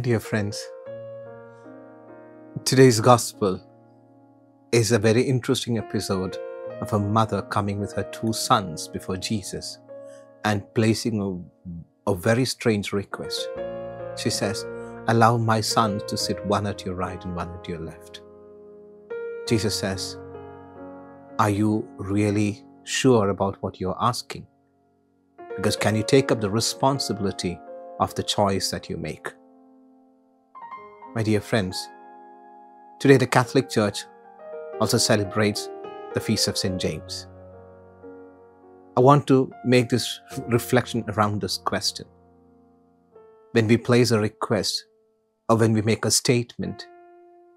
dear friends, today's gospel is a very interesting episode of a mother coming with her two sons before Jesus and placing a very strange request. She says, "Allow my sons to sit one at your right and one at your left." Jesus says, "Are you really sure about what you're asking? Because can you take up the responsibility of the choice that you make?" My dear friends, today the Catholic Church also celebrates the feast of St. James. I want to make this reflection around this question. When we place a request or when we make a statement,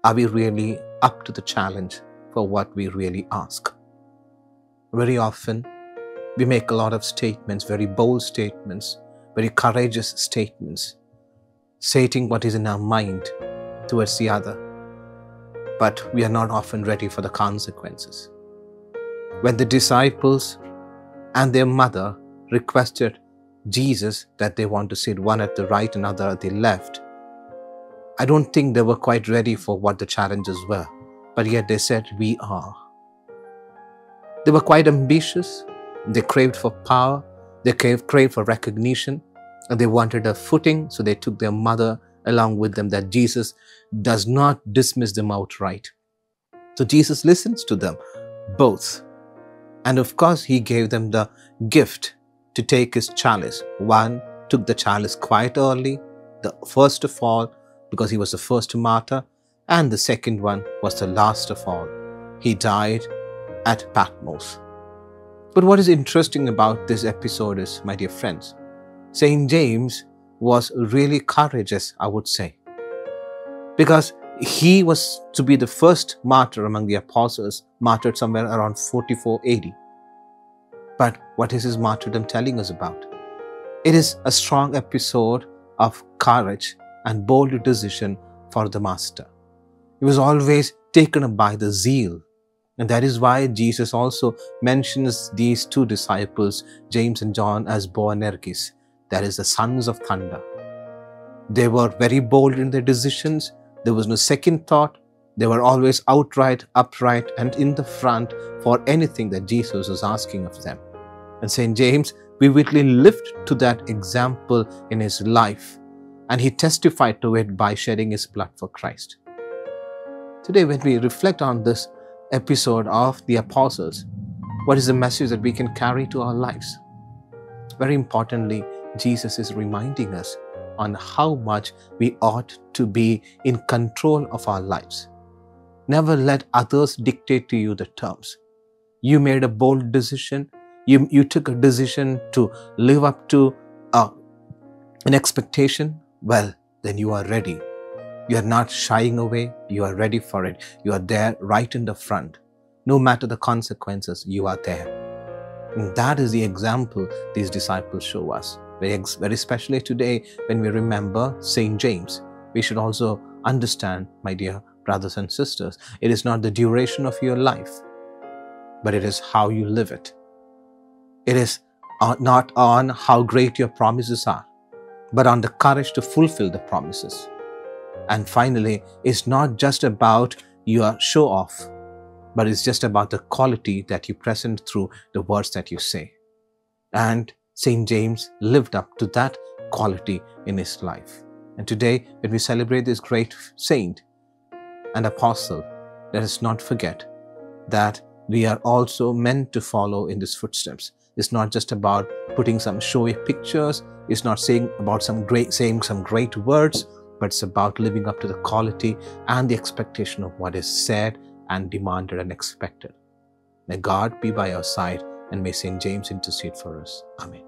are we really up to the challenge for what we really ask? Very often, we make a lot of statements, very bold statements, very courageous statements, stating what is in our mind towards the other. But we are not often ready for the consequences. When the disciples and their mother requested Jesus that they want to sit one at the right and other at the left, I don't think they were quite ready for what the challenges were. But yet they said, "We are." They were quite ambitious. They craved for power. They craved for recognition. And they wanted a footing, so they took their mother along with them, that Jesus does not dismiss them outright. So Jesus listens to them both. And of course, he gave them the gift to take his chalice. One took the chalice quite early, the first of all, because he was the first martyr. And the second one was the last of all. He died at Patmos. But what is interesting about this episode is, my dear friends, St. James was really courageous, I would say, because he was to be the first martyr among the apostles, martyred somewhere around 44 AD. But what is his martyrdom telling us about? It is a strong episode of courage and bold decision for the master. He was always taken up by the zeal. And that is why Jesus also mentions these two disciples, James and John, as Boanerges, that is the sons of thunder. They were very bold in their decisions. There was no second thought. They were always outright, upright, and in the front for anything that Jesus was asking of them. And St. James vividly lived to that example in his life, and he testified to it by shedding his blood for Christ. Today, when we reflect on this episode of the apostles, what is the message that we can carry to our lives? Very importantly, Jesus is reminding us on how much we ought to be in control of our lives. Never let others dictate to you the terms. You made a bold decision. You took a decision to live up to an expectation. Well, then you are ready. You are not shying away. You are ready for it. You are there right in the front. No matter the consequences, you are there. And that is the example these disciples show us. Very especially today, when we remember St. James, we should also understand, my dear brothers and sisters, it is not the duration of your life, but it is how you live it. It is not on how great your promises are, but on the courage to fulfill the promises. And finally, it's not just about your show off, but it's just about the quality that you present through the words that you say. And St. James lived up to that quality in his life. And today, when we celebrate this great saint and apostle, let us not forget that we are also meant to follow in his footsteps. It's not just about putting some showy pictures. It's not saying some great words, but it's about living up to the quality and the expectation of what is said and demanded and expected. May God be by our side, and may St. James intercede for us. Amen.